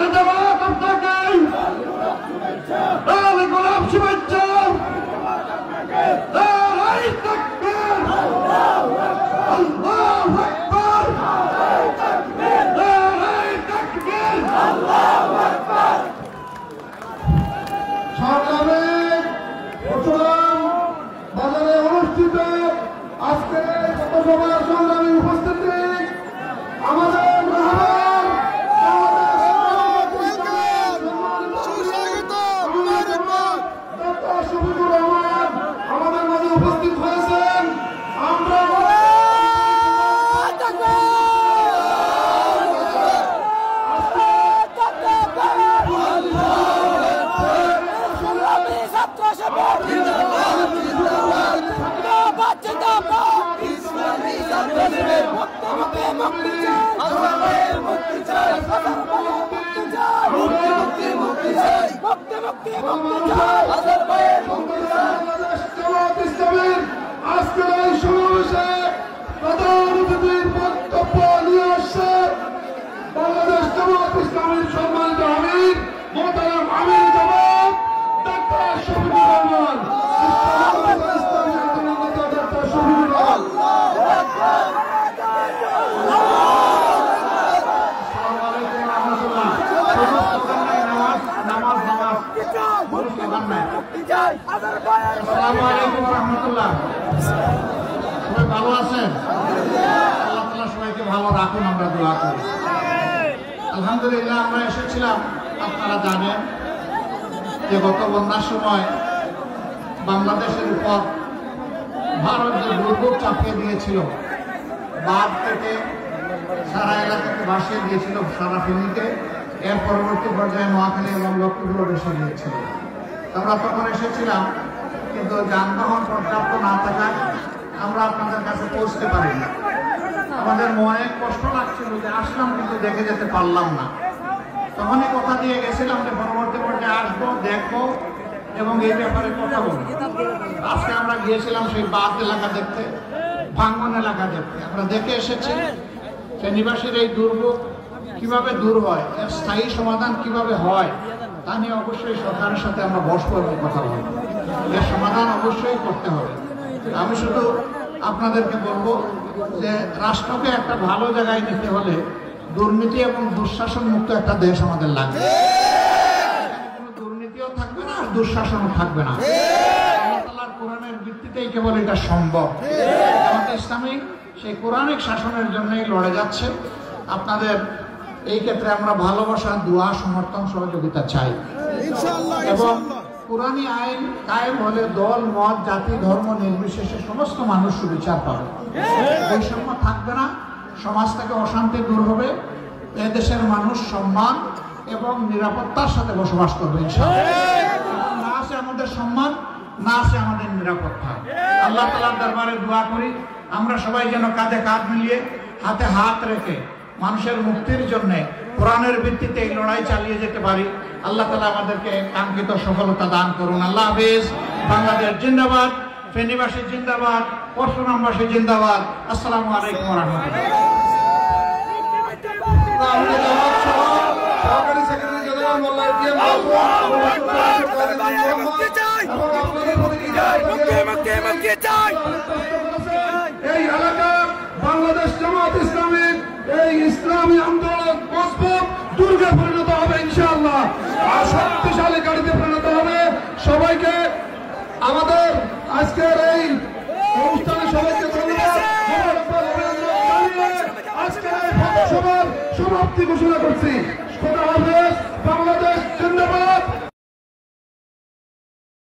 আহলে জামাত আপনাকে আহলে গোলাপ শুভেচ্ছা নারায়ে তাকবীর আল্লাহু আকবার নারায়ে তাকবীর আল্লাহু আকবার সংগ্রামে মুসলমান বাজারে অনুষ্ঠিত আজকের এই পথসভার সংগ্রামী উপস্থিতি আমাদের আমাদের মাঝে উপস্থিত হয়েছেন। আমরা আজকের এই সমাবেশে প্রধান অতিথির বক্তব্য নিয়ে আসছে বাংলাদেশ জামাত ইসলামীর সম্মানিত আমির মোহতারাম আমির জামাত ডক্টর শফিকুর রহমান। ডক্টর শফিকুর রহমান ভালো আছেন? আল্লাহ তাআলা সবাইকে ভালো রাখুন, আমরা দোয়া করি। আলহামদুলিল্লাহ আমরা এসেছিলাম, আপনারা জানেন যে গত বন্যার সময় বাংলাদেশের উপর ভারত যে দুর্যোগ চাপিয়ে দিয়েছিল, বাঁধ থেকে সারা এলাকাকে ভাসিয়ে দিয়েছিল, সারা ফেনীতে, এর পরবর্তী পর্যায়ে নোয়াখালী এবং লক্ষ্মীপুর এসে গিয়েছিল। আমরা তখন এসেছিলাম, কিন্তু যানবাহন পর্যাপ্ত না থাকায় আমরা আপনাদের কাছে পৌঁছতে পারি না। আমাদের মনে কষ্ট লাগছিল যে আসলাম কিন্তু দেখে যেতে পারলাম না। তখনই কথা দিয়ে গেছিলাম যে পরবর্তী পর্যায়ে আসবো, দেখবো এবং এই ব্যাপারে কথা বলবো। আজকে আমরা গিয়েছিলাম সেই বাঁধ এলাকা দেখতে, ভাঙ্গন এলাকা দেখতে। আমরা দেখে এসেছি ফেনীবাসীর এই দুর্ভোগ কিভাবে দূর হয়, এর স্থায়ী সমাধান কিভাবে হয়, তা নিয়ে অবশ্যই সরকারের সাথে আমরা বসবো এবং কথা বলবো। এর সমাধান অবশ্যই করতে হবে। আমি শুধু আপনাদেরকে বলবো যে রাষ্ট্রকে একটা ভালো জায়গায় নিতে হলে দুর্নীতি এবং দুঃশাসন মুক্ত একটা দেশ আমাদের লাগবে। কোনো দুর্নীতিও থাকবে না, দুঃশাসনও থাকবে না। আল্লাহ তাআলার কোরআনের ভিত্তিতেই কেবল এটা সম্ভব। আমাদের ইসলামিক সেই কোরআনিক শাসনের জন্যই লড়ে যাচ্ছে। আপনাদের এই ক্ষেত্রে আমরা ভালোবাসা, দোয়া, সমর্থন, সহযোগিতা চাই এবং কোরআনী আইন কায়েম হলে দল, মত, জাতি, ধর্ম নির্বিশেষে সমস্ত মানুষ সুবিচার পাবে। বৈষম্য থাকবে না, সমাজ থেকে অশান্তি দূর হবে, এদেশের মানুষ সম্মান এবং নিরাপত্তার সাথে বসবাস করবে ইনশাআল্লাহ। না আছে আমাদের সম্মান, না আছে আমাদের নিরাপত্তা। আল্লাহ তাআলার দরবারে দোয়া করি আমরা সবাই যেন কাঁধে কাঁধ মিলিয়ে, হাতে হাত রেখে মানুষের মুক্তির জন্য কোরআনের ভিত্তিতে এই লড়াই চালিয়ে যেতে পারি। আল্লাহ তাআলা আমাদেরকে কাঙ্ক্ষিত সফলতা দান করুন। আল্লাহ হাফেজ। বাংলাদেশ জিন্দাবাদ, ফেনীবাসী জিন্দাবাদ, পরশুরামবাসী জিন্দাবাদ। আসসালামু আলাইকুম ওয়া রাহমাতুল্লাহ। এই এলাকা বাংলাদেশ জামাত ইসলামীর এই ইসলামী আন্দোলন মজবুত দুর্গে পরিণত হবে ইনশাআল্লাহ, আর শক্তিশালী গাড়িতে পরিণত হবে। সবাইকে আমাদের আজকের এই অনুষ্ঠানে সবাইকে ধন্যবাদ, আজকের এই পথসভার সমাপ্তি ঘোষণা করছি। খোদা হাফেজ। বাংলাদেশ জিন্দাবাদ।